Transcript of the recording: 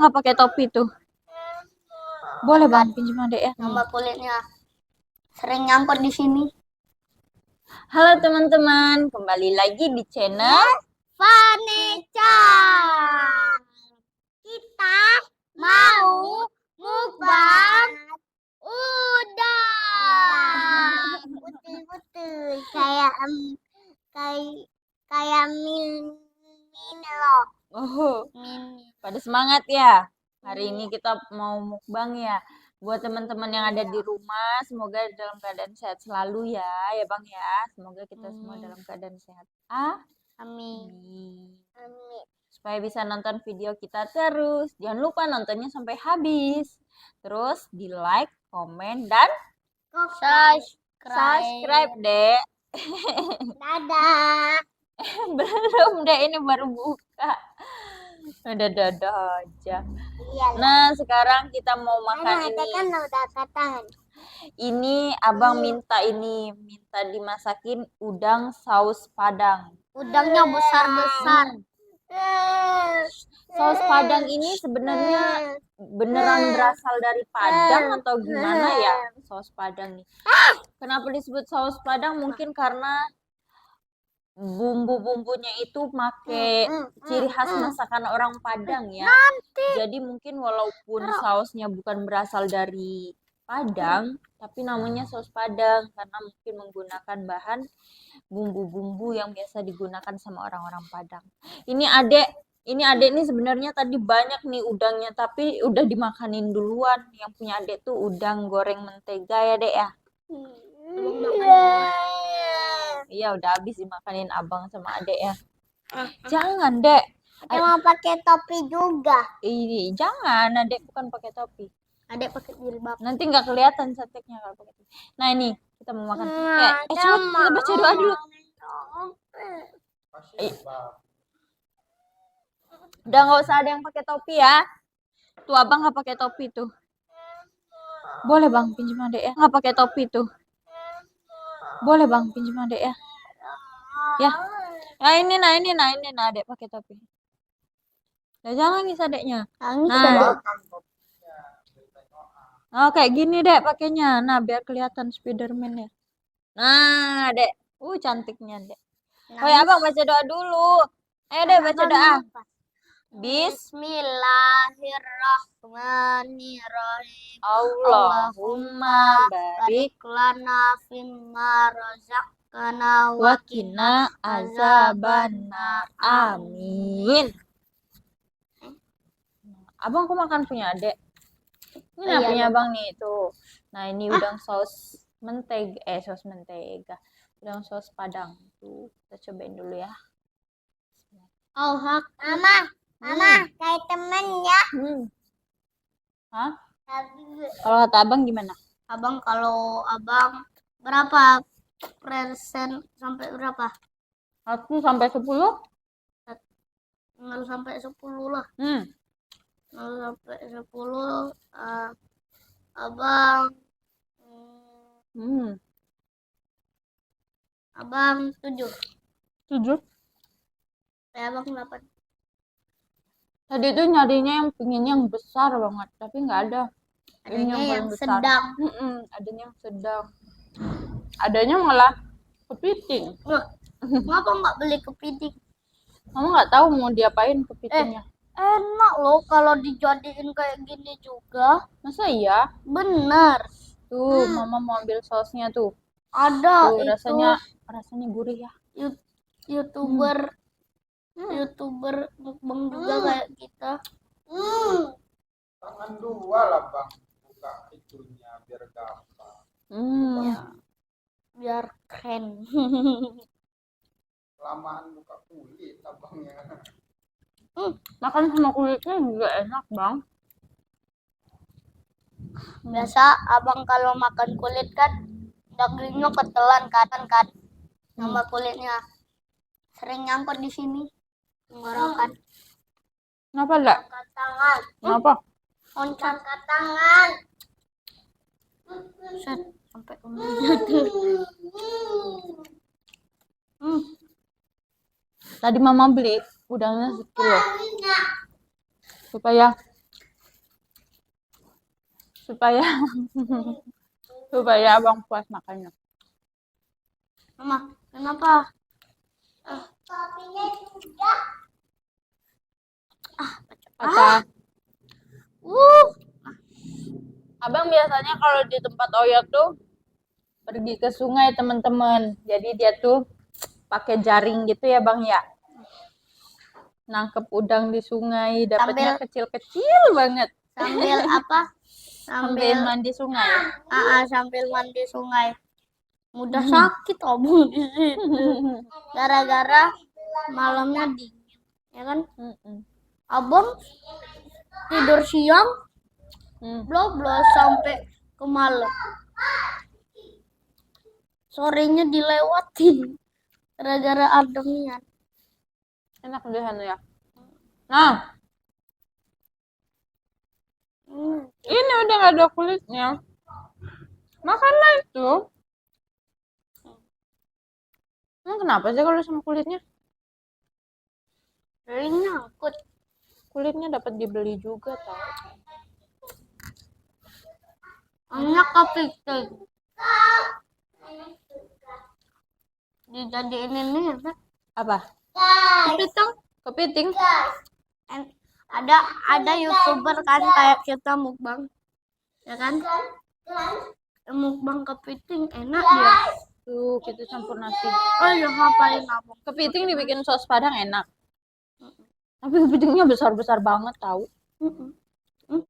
nggak pakai topi tuh? Boleh bang, pinjam adek ya. Nama kulitnya sering nyangkut di sini. Halo teman-teman, kembali lagi di channel Vanessa. Kita mau mukbang udang. Betul-betul kayak kayak mini loh. Oh, Mini. pada semangat ya. Hari ini kita mau mukbang ya. Buat teman-teman yang ada di rumah, semoga dalam keadaan sehat selalu ya, ya bang ya. Semoga kita semua dalam keadaan sehat. Amin. Amin. Supaya bisa nonton video kita terus. Jangan lupa nontonnya sampai habis. Terus di like, komen, dan subscribe deh. Dadah. Belum deh, ini baru buka. Udah dadah aja. Iya. Nah, sekarang kita mau makan ini. Kan udah katakan. Ini abang minta dimasakin udang saus Padang. Udangnya besar-besar. Saus Padang ini sebenarnya beneran berasal dari Padang atau gimana ya saus Padang nih? Kenapa disebut saus Padang? Mungkin karena bumbu-bumbunya itu pakai ciri khas masakan orang Padang ya. Jadi mungkin walaupun sausnya bukan berasal dari Padang, tapi namanya saus Padang karena mungkin menggunakan bahan bumbu-bumbu yang biasa digunakan sama orang-orang Padang. Ini adek nih sebenarnya tadi banyak nih udangnya, tapi udah dimakanin duluan. Yang punya adek tuh udang goreng mentega ya dek ya. Iya udah habis dimakanin abang sama adek ya. Jangan dek. Adek mau pakai topi juga. Jangan, adek bukan pakai topi. Adek pakai jilbab. Nanti nggak kelihatan sateknya kalau pakai topi. Nah ini kita mau makan. Coba kita baca doa dulu. Udah nggak usah ada yang pakai topi ya. Tuh abang nggak pakai topi tuh. Boleh bang pinjam adek ya. Nggak pakai topi tuh. Boleh bang pinjam adek ya. Ya. Nah ini adek pakai topi. Nah, jangan nangis adeknya. Nah. Oh kayak gini dek pakainya. Nah biar kelihatan Spiderman ya. Nah dek. Cantiknya dek. Oh ya abang baca doa dulu. Ayo deh baca doa. Bismillahirrahmanirrahim. Allahumma barik lana fimma razaqtana wa qina azabannar. Amin. Abang kok makan punya adek? Ini punya abang nih tuh. Nah ini udang saus mentega, udang saus Padang tuh. Kita cobain dulu ya. Mama, kayak temen ya. Hah? Kalau kata abang gimana? Kalau abang berapa persen sampai berapa? 1 sampai 10? Nggak sampai 10 lah. 0 sampai 10 abang abang 7. Abang 8. Tadi itu nyarinya yang pinginnya yang besar banget, tapi nggak ada. Adanya yang besar. sedang. Adanya yang sedang. Adanya malah kepiting. Kenapa nggak beli kepiting? Mama nggak tahu mau diapain kepitingnya. Enak loh kalau dijadiin kayak gini juga. Masa iya? Bener. Tuh, Mama mau ambil sausnya tuh. Ada tuh, rasanya gurih ya. YouTuber mukbang juga kayak kita. Tangan 2 lah bang, buka itunya biar gampang. Ya, biar keren. Lamaan buka kulit abangnya. Makan sama kulitnya juga enak bang. Biasa abang kalau makan kulit kan dagingnya ketelan kan sama kulitnya sering nyangkut di sini tenggorokan. Kenapa enggak? Tangan. Kenapa? Angkat tangan. Set sampai umurnya tuh. Tadi Mama beli udangnya 1 kilo. Supaya supaya supaya abang puas makannya. Mama, kenapa? Apa? Uh, Abang biasanya kalau di tempat Oya tuh pergi ke sungai teman-teman. Jadi dia tuh pakai jaring gitu ya bang ya. Nangkep udang di sungai, dapatnya kecil-kecil banget. sambil apa? Sambil mandi sungai. Sambil mandi sungai. Mudah sakit abang di situ. Gara-gara malamnya dingin, ya kan? Abang tidur siang, bloblos sampai ke malam. Sorenya dilewatin gara-gara ademnya. Enak deh Hanu ya. Nah, ini udah nggak ada kulitnya. Makanlah itu. Kenapa sih kalau sama kulitnya? Sering nyangkut. Kulitnya dapat dibeli juga tau. Hanya kepiting. Dijadiin ini ya, Apa? kepiting. Kepiting? Ada YouTuber kan kayak kita mukbang, ya kan? Mukbang kepiting enak dia. Tuh, kita campur nasi. Oh iya, hafalin abang. Kepiting dibikin saus padang enak. Tapi kepitingnya besar-besar banget tahu.